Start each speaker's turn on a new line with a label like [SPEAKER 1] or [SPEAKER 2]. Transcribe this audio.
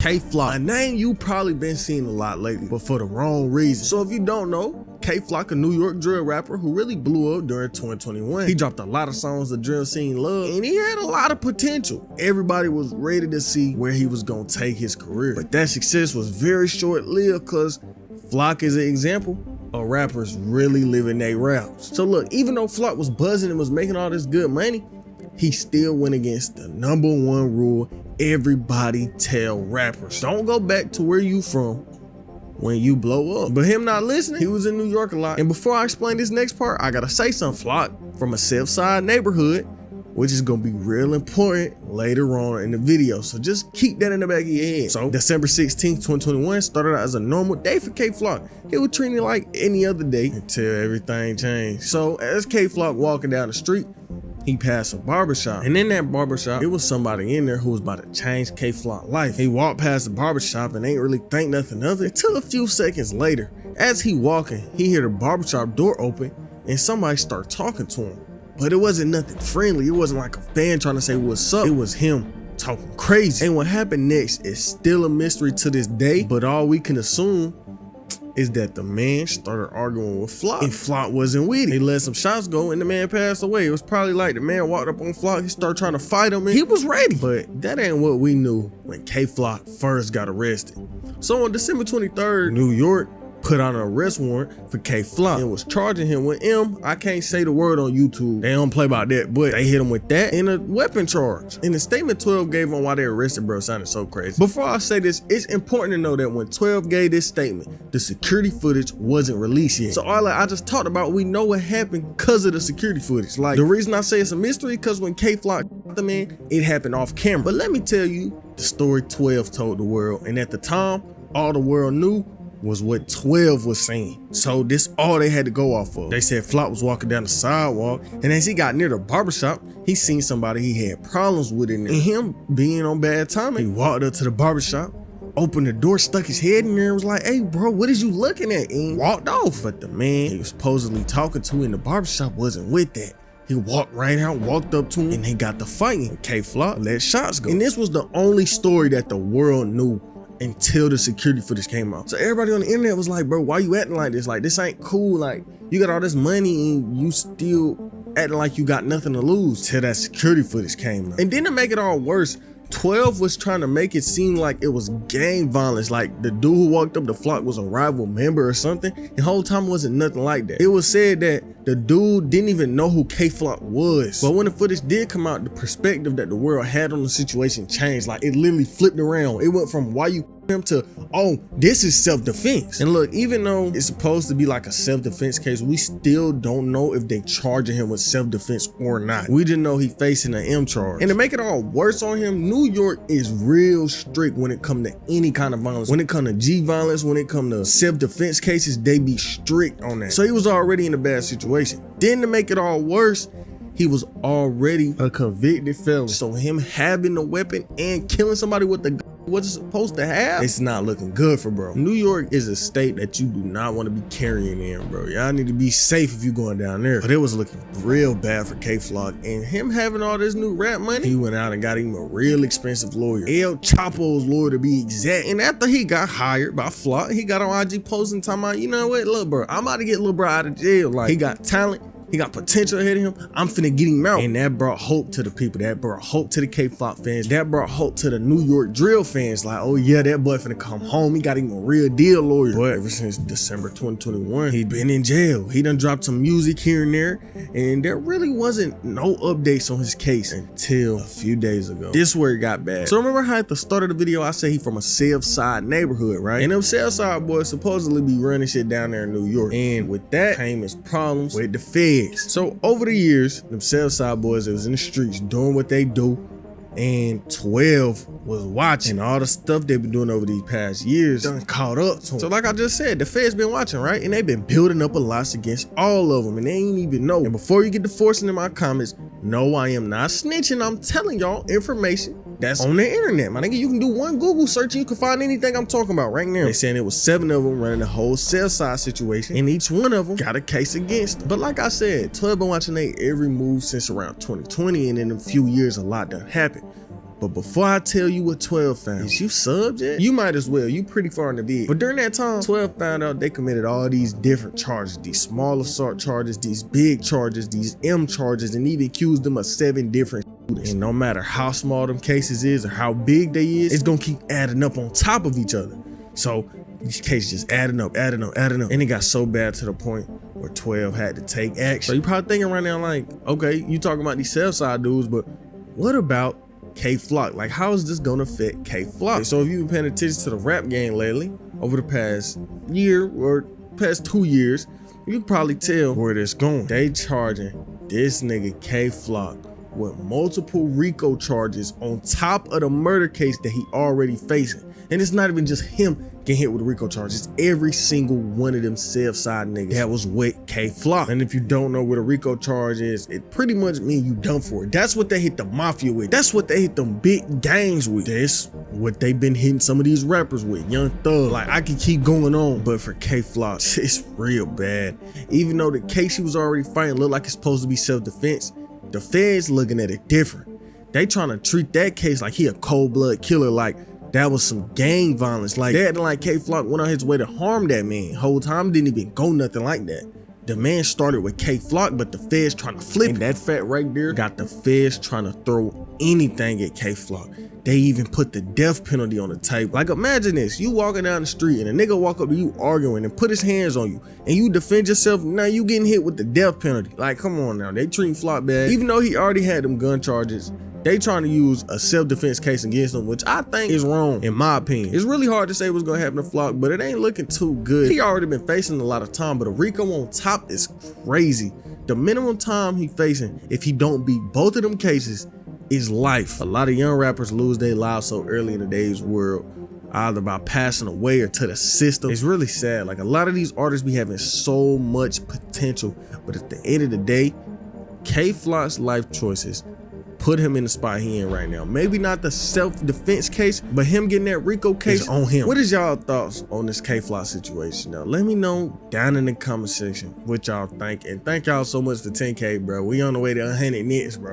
[SPEAKER 1] K-Flock, a name you probably been seeing a lot lately, but for the wrong reason. So if you don't know, K-Flock, a New York drill rapper who really blew up during 2021. He dropped a lot of songs the drill scene loved, and he had a lot of potential. Everybody was ready to see where he was gonna take his career. But that success was very short-lived because Flock is an example of rappers really living their raps. So look, even though Flock was buzzing and was making all this good money, he still went against the #1 rule everybody tell rappers: don't go back to where you from when you blow up. But him not listening, he was in New York a lot. And before I explain this next part, I gotta say something. Flock from a South Side neighborhood, which is gonna be real important later on in the video. So just keep that in the back of your head. So December 16th, 2021 started out as a normal day for K-Flock. He was treating it like any other day until everything changed. So as K-Flock walking down the street, he passed a barbershop, and in that barbershop, it was somebody in there who was about to change K-Flock's life. He walked past the barbershop and ain't really think nothing of it until a few seconds later. As he walking, he hear the barbershop door open and somebody start talking to him. But it wasn't nothing friendly. It wasn't like a fan trying to say what's up. It was him talking crazy. And what happened next is still a mystery to this day, but all we can assume is that the man started arguing with Flock, and Flock wasn't with it. He let some shots go and the man passed away. It was probably like the man walked up on Flock, he started trying to fight him, and he was ready. But that ain't what we knew when K-Flock first got arrested. So on December 23rd, New York put out an arrest warrant for K-Flock and was charging him with I can't say the word on YouTube. They don't play about that, but they hit him with that and a weapon charge. In the statement 12 gave on why they arrested, bro, sounded so crazy. Before I say this, it's important to know that when 12 gave this statement, the security footage wasn't released yet. So all I just talked about, we know what happened because of the security footage. Like, the reason I say it's a mystery because when K-Flock the man, it happened off camera. But let me tell you the story 12 told the world, and at the time, all the world knew was what 12 was saying. So this all they had to go off of. They said Flock was walking down the sidewalk, and as he got near the barbershop, he seen somebody he had problems with in there. And him being on bad timing, he walked up to the barbershop, opened the door, stuck his head in there, and was like, "Hey bro, what is you looking at?" And walked off. But the man he was supposedly talking to in the barbershop wasn't with that. He walked right out, walked up to him, and they got the fighting. K-Flock let shots go. And this was the only story that the world knew until the security footage came out. So everybody on the internet was like, bro, why you acting like this? Like, this ain't cool. Like, you got all this money and you still acting like you got nothing to lose till that security footage came out. And then to make it all worse, 12 was trying to make it seem like it was gang violence, like the dude who walked up to Flock was a rival member or something. The whole time it wasn't nothing like that. It was said that the dude didn't even know who K-Flock was. But when the footage did come out, the perspective that the world had on the situation changed. Like, it literally flipped around. It went from why you him to, oh, this is self-defense. And look, even though it's supposed to be like a self-defense case, we still don't know if they charging him with self-defense or not. We just know he facing an M charge. And to make it all worse on him, New York is real strict when it comes to any kind of violence. When it comes to G violence, when it comes to self-defense cases, they be strict on that. So he was already in a bad situation. Then to make it all worse, he was already a convicted felon. So him having a weapon and killing somebody with the gun what it's supposed to have, it's not looking good for bro. New York is a state that you do not want to be carrying in, bro. Y'all need to be safe if you going down there. But it was looking real bad for K-Flock, and him having all this new rap money, he went out and got him a real expensive lawyer, El Chapo's lawyer to be exact. And after he got hired by Flock, he got on IG posting talking about, you know what, look bro, I'm about to get little bro out of jail. Like, he got talent, he got potential ahead of him. I'm finna get him out. And that brought hope to the people. That brought hope to the K-Flock fans. That brought hope to the New York drill fans. Like, oh yeah, that boy finna come home. He got him a real deal lawyer. But ever since December 2021, he been in jail. He done dropped some music here and there, and there really wasn't no updates on his case until a few days ago. This is where it got bad. So remember how at the start of the video, I said he from a South Side neighborhood, right? And them South Side boys supposedly be running shit down there in New York. And with that came his problems with the feds. So over the years, them Southside boys that was in the streets doing what they do, and 12 was watching all the stuff they've been doing over these past years, done caught up to them. So like I just said, the feds been watching, right? And they've been building up a lot against all of them, and they ain't even know. And before you get to forcing in my comments, no, I am not snitching. I'm telling y'all information that's on the internet, my nigga. You can do one Google search and you can find anything I'm talking about right now. They saying it was 7 of them running the whole Southside situation, and each one of them got a case against them. But like I said, 12 been watching their every move since around 2020, and in a few years a lot done happened. But before I tell you what 12 found, is you subbed yet? You might as well, you pretty far in the vid. But during that time, 12 found out they committed all these different charges, these small assault charges, these big charges, these M charges, and even accused them of 7 different shootings. And no matter how small them cases is or how big they is, it's gonna keep adding up on top of each other. So these cases just adding up. And it got so bad to the point where 12 had to take action. So you probably thinking right now like, okay, you talking about these Southside dudes, but what about K Flock? Like, how is this gonna fit K Flock? So if you've been paying attention to the rap game lately, over the past year or past 2 years, you can probably tell where this going. They charging this nigga K Flock with multiple RICO charges on top of the murder case that he already facing. And it's not even just him getting hit with the RICO charges. Every single one of them Southside niggas that was with K Flock. And if you don't know what a RICO charge is, it pretty much means you done for it. That's what they hit the mafia with. That's what they hit them big gangs with. That's what they been hitting some of these rappers with. Young Thug. Like, I could keep going on, but for K Flock, it's real bad. Even though the case he was already fighting looked like it's supposed to be self-defense, the feds looking at it different. They trying to treat that case like he a cold-blood killer, like that was some gang violence. Like, they acting like K Flock went on his way to harm that man. Whole time didn't even go nothing like that. The man started with K Flock, but the feds trying to flip. And that fact right there got the feds trying to throw anything at K Flock. They even put the death penalty on the table. Like, imagine this, you walking down the street and a nigga walk up to you arguing and put his hands on you and you defend yourself. Now you getting hit with the death penalty. Like, come on now, they treating Flock bad. Even though he already had them gun charges, they trying to use a self-defense case against him, which I think is wrong, in my opinion. It's really hard to say what's gonna happen to Flock, but it ain't looking too good. He already been facing a lot of time, but a RICO on top is crazy. The minimum time he facing, if he don't beat both of them cases, is life. A lot of young rappers lose their lives so early in today's world, either by passing away or to the system. It's really sad. Like, a lot of these artists be having so much potential, but at the end of the day, K Flock's life choices put him in the spot he in right now. Maybe not the self-defense case, but him getting that RICO case on him. What is y'all thoughts on this K Flock situation? Now, let me know down in the comment section what y'all think. And thank y'all so much for 10K, bro. We on the way to 100 next, bro.